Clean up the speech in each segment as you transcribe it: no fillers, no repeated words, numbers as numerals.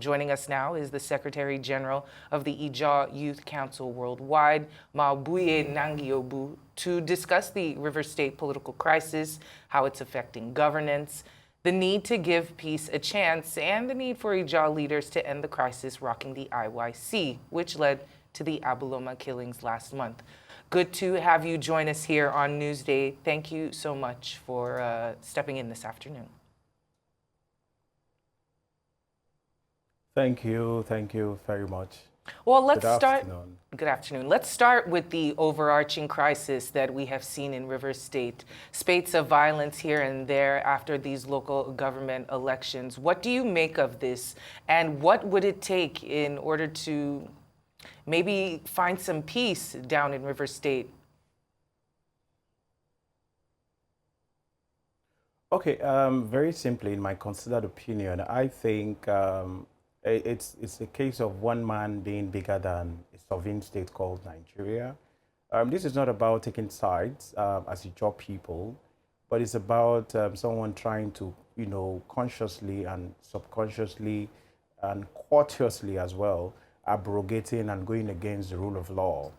Joining us now is the Secretary General of the Ijaw Youth Council Worldwide, Maobuye Nangiobu, to discuss the River State political crisis, how it's affecting governance, the need to give peace a chance, and the need for Ijaw leaders to end the crisis rocking the IYC, which led to the Abuloma killings last month. Good to have you join us here on Newsday. Thank you so much for stepping in this afternoon. Thank you very much. Well, let's start. Good afternoon. Let's start with the overarching crisis that we have seen in River State. Spates of violence here and there after these local government elections. What do you make of this, and what would it take in order to maybe find some peace down in River State? Okay, very simply, in my considered opinion, I think it's a case of one man being bigger than a sovereign state called Nigeria. This is not about taking sides as Ijaw people, but it's about someone trying to, consciously and subconsciously and courteously as well, abrogating and going against the rule of law.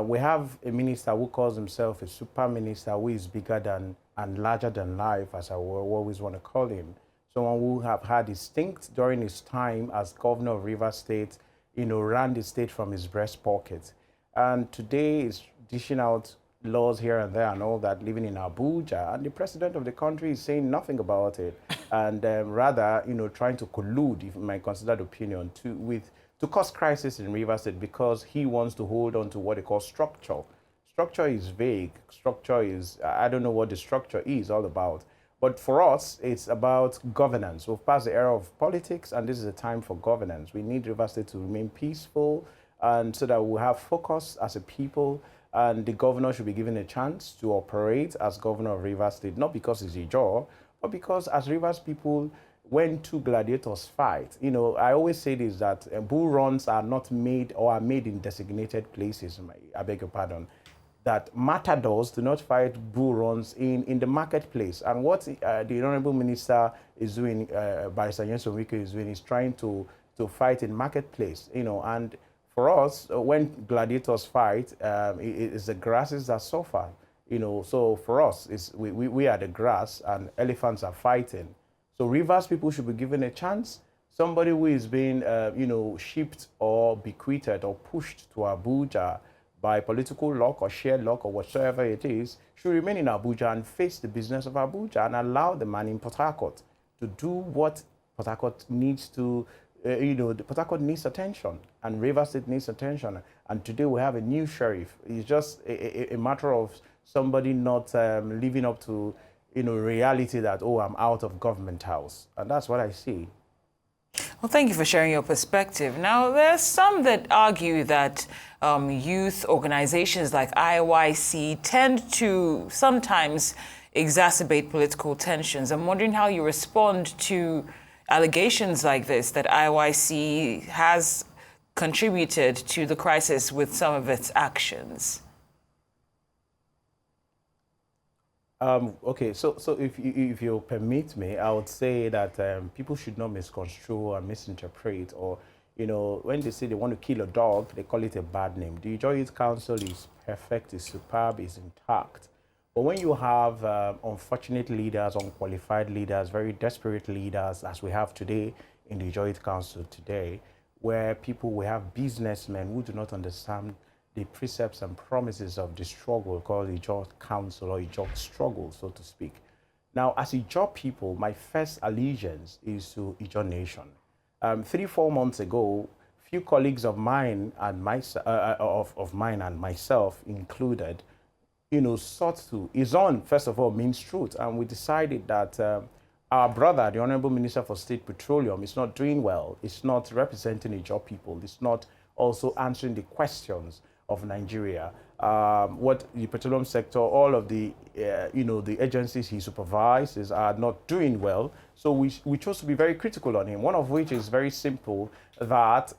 We have a minister who calls himself a super minister who is bigger than and larger than life, as I will always want to call him. Someone who have had distinct during his time as governor of Rivers State, ran the state from his breast pocket. And today is dishing out laws here and there and all that, living in Abuja. And the president of the country is saying nothing about it. And rather, trying to collude, in my considered opinion, to cause crisis in Rivers State because he wants to hold on to what they call structure. Structure is vague. Structure is, I don't know what the structure is all about. But for us, it's about governance. We've passed the era of politics, and this is a time for governance. We need Rivers State to remain peaceful, and so that we'll have focus as a people, and the governor should be given a chance to operate as governor of Rivers State, not because he's Ijaw, but because as Rivers people, when two gladiators fight, I always say this, that bull runs are not made or are made in designated places, I beg your pardon, that matadors do not fight bull runs in the marketplace. And what the Honorable Minister is doing, Barrister Nyesom Wike is doing, is trying to fight in marketplace, and for us, when gladiators fight, it's the grasses that suffer, so for us, we are the grass and elephants are fighting. So Rivers people should be given a chance. Somebody who is being, shipped or bequeathed or pushed to Abuja by political luck or shared luck or whatsoever it is, should remain in Abuja and face the business of Abuja and allow the man in Port Harcourt to do what Port Harcourt needs to, Port Harcourt needs attention and Rivers State needs attention. And today we have a new sheriff. It's just a matter of somebody not living up to, reality that, oh, I'm out of government house. And that's what I see. Well, thank you for sharing your perspective. Now, there are some that argue that youth organizations like IYC tend to sometimes exacerbate political tensions. I'm wondering how you respond to allegations like this, that IYC has contributed to the crisis with some of its actions. Okay, so if you permit me, I would say that people should not misconstrue and misinterpret, or, when they say they want to kill a dog, they call it a bad name. The Ijaw Youth Council is perfect, is superb, is intact. But when you have unfortunate leaders, unqualified leaders, very desperate leaders, as we have today in the Ijaw Youth Council today, where we have businessmen who do not understand the precepts and promises of the struggle called Ijaw Council or Ijaw struggle, so to speak. Now, as Ijaw people, my first allegiance is to Ijaw Nation. 3-4 months ago, few colleagues of mine and myself included, sought to. Izon, first of all, means truth, and we decided that our brother, the Honorable Minister for State Petroleum, is not doing well. It's not representing Ijaw people. It's not also answering the questions of Nigeria, what the petroleum sector, all of the, the agencies he supervises are not doing well. So we chose to be very critical on him, one of which is very simple, that,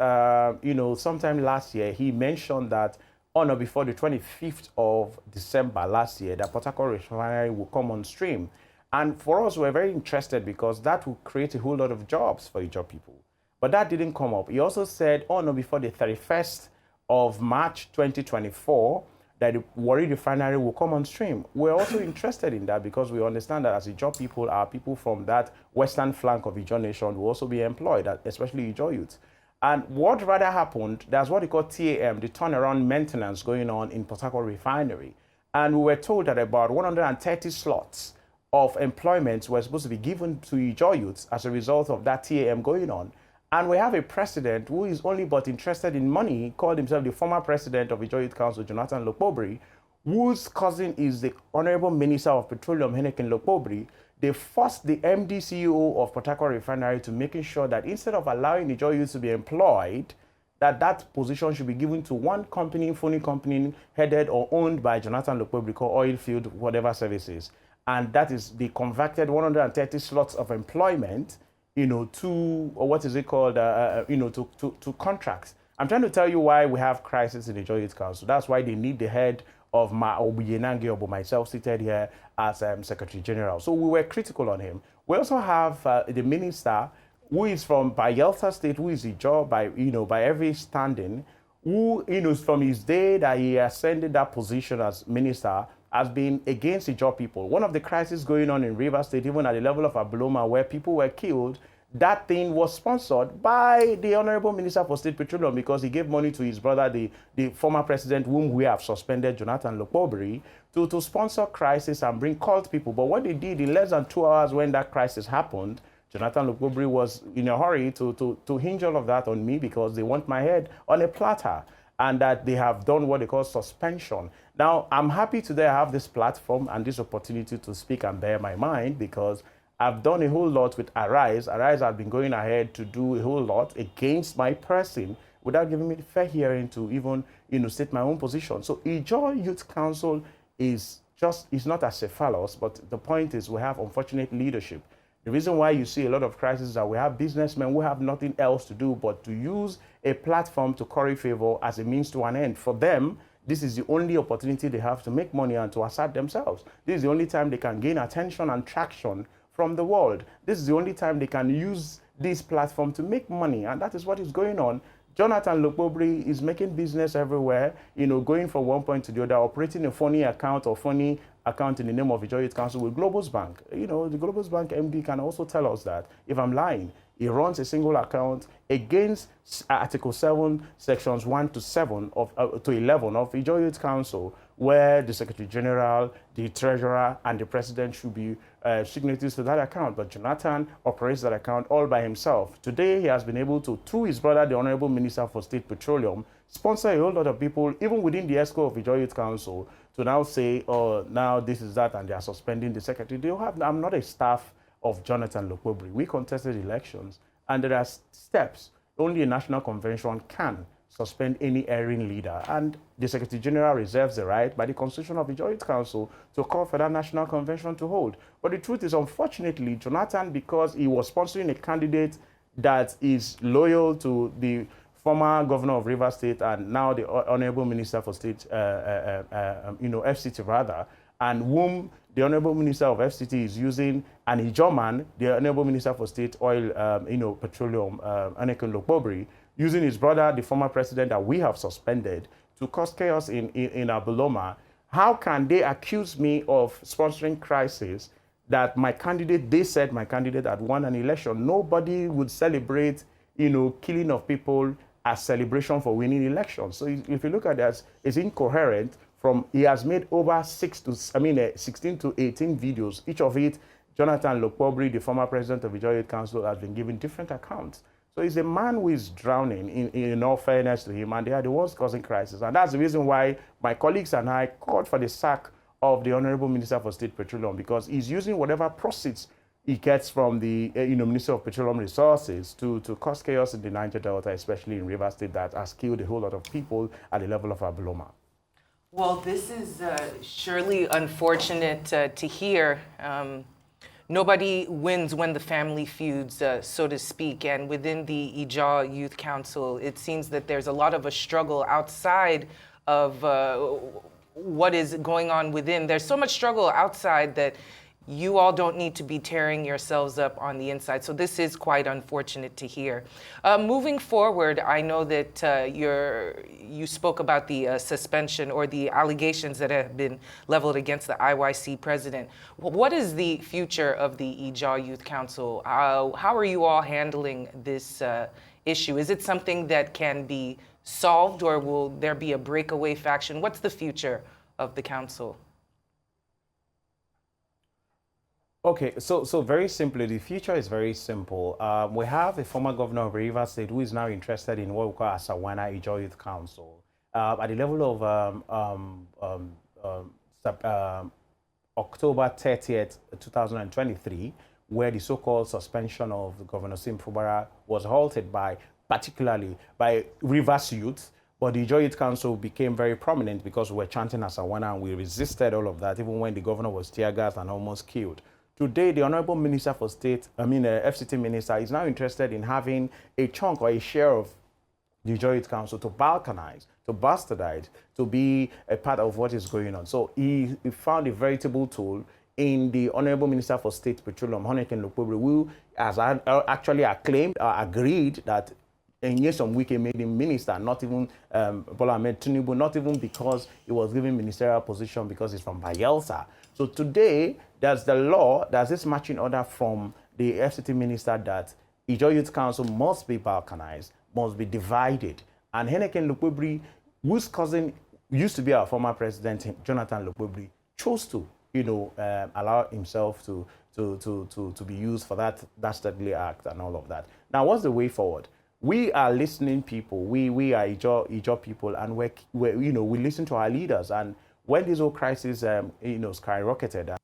sometime last year, he mentioned that on or before the 25th of December last year, that Port Harcourt refinery will come on stream. And for us, we're very interested because that will create a whole lot of jobs for Ijaw people. But that didn't come up. He also said, oh no, before the 31st of March 2024, that the Warri refinery will come on stream. We're also interested in that because we understand that as Ijaw people, our people from that western flank of Ijaw nation will also be employed, especially Ijaw youth. And what rather happened, there's what they call TAM, the turnaround maintenance going on in Port Harcourt refinery. And we were told that about 130 slots of employment were supposed to be given to Ijaw youths as a result of that TAM going on. And we have a president who is only but interested in money. He called himself the former president of Ijaw Youth Council, Jonathan Lokpobri, whose cousin is the Honorable Minister of Petroleum, Henneken Lokpobri. They forced the MD CEO of Port Harcourt Refinery to making sure that instead of allowing Ijaw youths to be employed, that position should be given to one company, phony company, headed or owned by Jonathan Lokpobri, called Oilfield Whatever Services. And that is the converted 130 slots of employment, to, or what is it called, to contracts. I'm trying to tell you why we have crisis in the Ijaw Youth Council. That's why they need the head of Maobuye, myself seated here as Secretary General. So we were critical on him. We also have the minister who is from Bayelsa State, who is Ijaw by every standing, who, from his day that he ascended that position as minister, has been against Ijaw people. One of the crises going on in Rivers State, even at the level of Abloma, where people were killed, that thing was sponsored by the Honorable Minister for State Petroleum because he gave money to his brother, the former president, whom we have suspended, Jonathan Lokpobri, to sponsor crisis and bring cult people. But what they did in less than 2 hours when that crisis happened, Jonathan Lokpobri was in a hurry to hinge all of that on me because they want my head on a platter, and that they have done what they call suspension. Now, I'm happy today I have this platform and this opportunity to speak and bear my mind because I've done a whole lot with Arise. Arise has been going ahead to do a whole lot against my person without giving me the fair hearing to even, state my own position. So Ijaw Youth Council is not a cephalus, but the point is we have unfortunate leadership. The reason why you see a lot of crises is that we have businessmen who have nothing else to do but to use a platform to curry favor as a means to an end. For them, this is the only opportunity they have to make money and to assert themselves. This is the only time they can gain attention and traction from the world. This is the only time they can use this platform to make money, and that is what is going on. Jonathan Lokpobri is making business everywhere, going from one point to the other, operating a funny account in the name of Ijaw Youth Council with Globus Bank. The Globus Bank MD can also tell us that if I'm lying. He runs a single account against Article 7, Sections 1 to 7 to 11 of Ijaw Youth Council, where the Secretary General, the Treasurer, and the President should be signatories to that account. But Jonathan operates that account all by himself. Today, he has been able to, through his brother, the Honorable Minister for State Petroleum, sponsor a whole lot of people, even within the ESCO of Ijaw Youth Council, to now say, oh, now this is that, and they are suspending the Secretary. I'm not a staff of Jonathan Lokpobri. We contested elections, and there are steps. Only a national convention can suspend any erring leader, and the Secretary General reserves the right by the Constitution of the Ijaw Youth Council to call for that national convention to hold. But the truth is, unfortunately, Jonathan, because he was sponsoring a candidate that is loyal to the former governor of Rivers State and now the Honorable Minister for State, FCT rather, and whom the Honorable Minister of FCT is using, and Ijaw man, the Honorable Minister for State Oil, Petroleum, Henneken Lokpobri, using his brother, the former president that we have suspended, to cause chaos in Aboloma. How can they accuse me of sponsoring crisis that my candidate, they said my candidate had won an election? Nobody would celebrate, killing of people as celebration for winning elections. So if you look at that, it's incoherent. He has made over 16 to 18 videos. Each of it, Jonathan Lokpobri, the former president of the Ijaw Youth Council, has been given different accounts. So he's a man who is drowning, in all fairness to him, and they are the ones causing crisis. And that's the reason why my colleagues and I called for the sack of the Honorable Minister for State Petroleum, because he's using whatever proceeds he gets from the Minister of Petroleum Resources to cause chaos in the Niger Delta, especially in Rivers State, that has killed a whole lot of people at the level of Aboloma. Well, this is surely unfortunate to hear. Nobody wins when the family feuds, so to speak. And within the Ijaw Youth Council, it seems that there's a lot of a struggle outside of what is going on within. There's so much struggle outside that you all don't need to be tearing yourselves up on the inside. So this is quite unfortunate to hear. Moving forward, I know that you spoke about the suspension or the allegations that have been leveled against the IYC president. What is the future of the Ijaw Youth Council? How are you all handling this issue? Is it something that can be solved, or will there be a breakaway faction? What's the future of the council? Okay, so very simply, the future is very simple. We have a former governor of Rivers State who is now interested in what we call Asawana Ijaw Youth Council. At the level of October 30th, 2023, where the so-called suspension of Governor Sim Fubara was halted particularly by Rivers youth. But the Ijaw Youth Council became very prominent because we were chanting Asawana and we resisted all of that, even when the governor was tear gassed and almost killed. Today, the Honorable Minister for State, FCT Minister, is now interested in having a chunk or a share of the Ijaw Youth Council to balkanize, to bastardize, to be a part of what is going on. So he found a veritable tool in the Honorable Minister for State Petroleum, Honeken Lukubri, who has actually acclaimed, agreed that Nyesom Wike made him minister, not even Bola Ahmed Tinubu, not even because he was given ministerial position because he's from Bayelsa. So today, there's the law, there's this marching order from the FCT minister that Ijaw Youth Council must be balkanized, must be divided. And Heneken Lukubri, whose cousin used to be our former president, Jonathan Lukubri, chose to, allow himself to be used for that dastardly act and all of that. Now, what's the way forward? We are listening people. We are Ijaw people, and we listen to our leaders. And when this whole crisis, skyrocketed,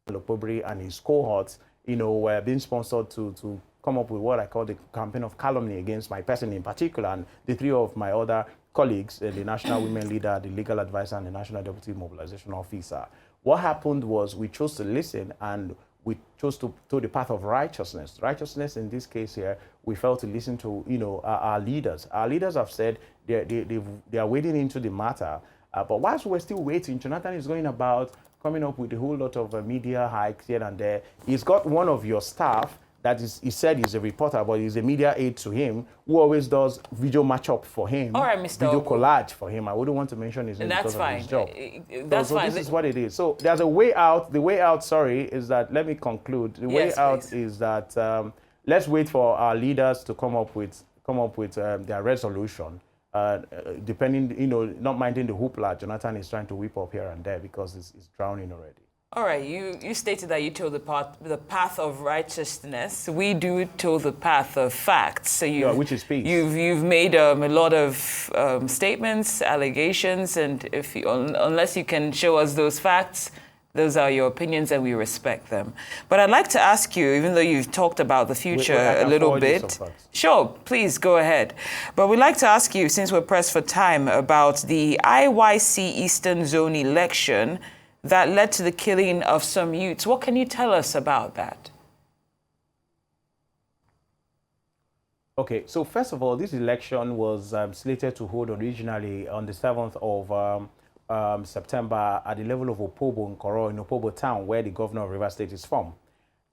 Lukubri and his cohorts, were being sponsored to come up with what I call the campaign of calumny against my person in particular, and the three of my other colleagues, the National Women Leader, the Legal Advisor, and the National Deputy Mobilization Officer. What happened was we chose to listen, and we chose to the path of righteousness. Righteousness in this case here, we felt to listen to our leaders. Our leaders have said they are wading into the matter, but whilst we're still waiting, Jonathan is going about coming up with a whole lot of media hikes here and there. He's got one of your staff that is, he said he's a reporter, but he's a media aide to him, who always does video matchup for him. All right, Mr. Video Obu. collage for him. I wouldn't want to mention his name because of his job. That's fine. This is what it is. So there's a way out. The way out, is that, let me conclude. The way out please. is that let's wait for our leaders to come up with their resolution. Depending, not minding the hoopla Jonathan is trying to whip up here and there because it's drowning already. All right, you stated that you told the path of righteousness. We do toe the path of facts. So which is peace. You've made a lot of statements, allegations, and unless you can show us those facts, those are your opinions and we respect them. But I'd like to ask you, even though you've talked about the future a little bit. Sure, please go ahead. But we'd like to ask you, since we're pressed for time, about the IYC Eastern Zone election that led to the killing of some youths. What can you tell us about that? Okay, so first of all, this election was slated to hold originally on the 7th of September at the level of Opobo in Koro, in Opobo town, where the governor of Rivers State is from.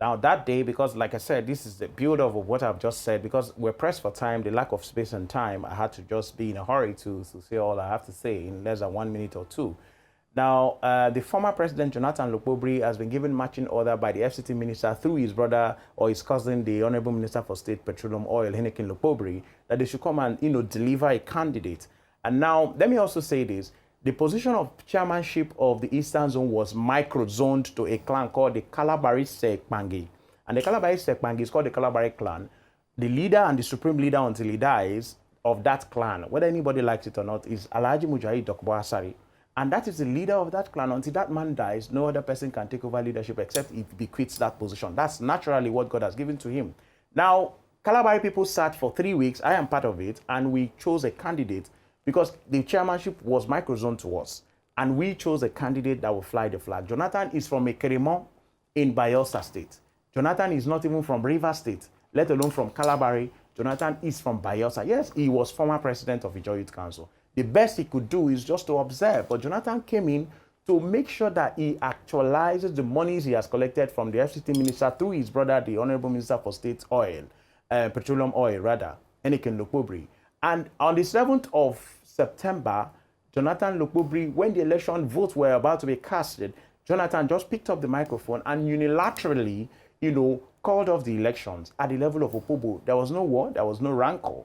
Now that day, because like I said, this is the build-up of what I've just said, because we're pressed for time, the lack of space and time, I had to just be in a hurry to say all I have to say in less than 1 minute or two. Now, the former president, Jonathan Lukubri, has been given marching order by the FCT minister through his brother or his cousin, the Honorable Minister for State Petroleum Oil, Heneken Lukubri, that they should come and, deliver a candidate. And now, let me also say this. The position of chairmanship of the Eastern Zone was micro-zoned to a clan called the Kalabari Sekpangi. And the Kalabari Sekpangi is called the Kalabari clan. The leader and the supreme leader until he dies of that clan, whether anybody likes it or not, is Alhaji Mujahid Dokbo Asari. And that is the leader of that clan. Until that man dies, no other person can take over leadership except if he quits that position. That's naturally what God has given to him. Now, Kalabari people sat for 3 weeks. I am part of it. And we chose a candidate because the chairmanship was microzoned to us. And we chose a candidate that will fly the flag. Jonathan is from Ekeremon in Bayelsa State. Jonathan is not even from Rivers State, let alone from Kalabari. Jonathan is from Bayelsa. Yes, he was former president of Ijaw Youth Council. The best he could do is just to observe. But Jonathan came in to make sure that he actualizes the monies he has collected from the FCT minister through his brother, the Honorable Minister for State Oil, Petroleum Oil, rather, Eniken Lokpobri. And on the 7th of September, Jonathan Lokpobri, when the election votes were about to be casted, Jonathan just picked up the microphone and unilaterally, called off the elections at the level of Opobo. There was no war, there was no rancor,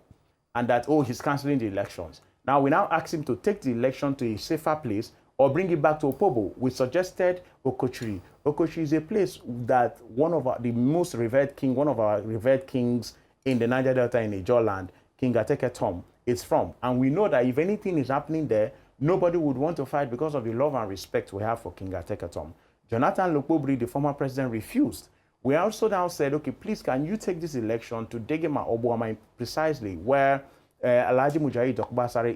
and that, he's cancelling the elections. Now, we now ask him to take the election to a safer place or bring it back to Opobo. We suggested Okochiri. Okochiri is a place that one of our revered kings in the Niger Delta in Ijaw land, King Ateke Tom, is from. And we know that if anything is happening there, nobody would want to fight because of the love and respect we have for King Ateke Tom. Jonathan Lokpobri, the former president, refused. We also now said, okay, please, can you take this election to Degema Obuama, precisely where Alhaji Mujahi Dokbasare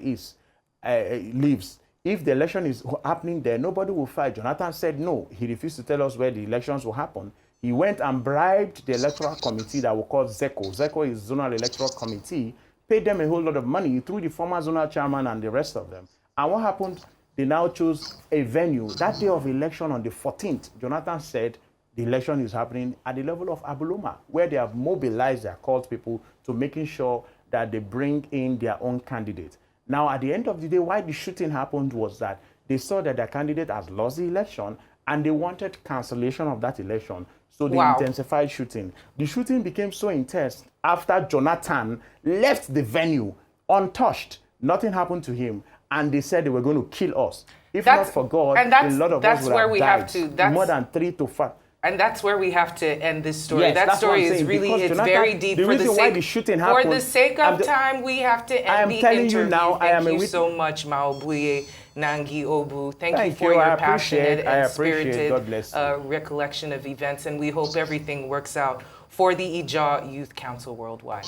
lives. If the election is happening there, nobody will fight. Jonathan said no. He refused to tell us where the elections will happen. He went and bribed the electoral committee that we call ZECO. ZECO is Zonal Electoral Committee, paid them a whole lot of money through the former zonal chairman and the rest of them. And what happened? They now chose a venue. That day of election on the 14th, Jonathan said the election is happening at the level of Abuloma, where they have mobilized their cult people to making sure that they bring in their own candidate. Now, at the end of the day, why the shooting happened was that they saw that their candidate has lost the election and they wanted cancellation of that election. So they intensified shooting. The shooting became so intense after Jonathan left the venue untouched. Nothing happened to him. And they said they were going to kill us. If not for God, a lot of us would have died. More than 3 to 5. And that's where we have to end this story. Yes, that story is saying, really, it's Jonathan, very deep. The reason why the shooting happened, for the sake of time, we have to end the interview. Thank you so much, Maobuye Nangi Obu. Thank you for your passionate and spirited recollection of events. And we hope everything works out for the Ijaw Youth Council worldwide.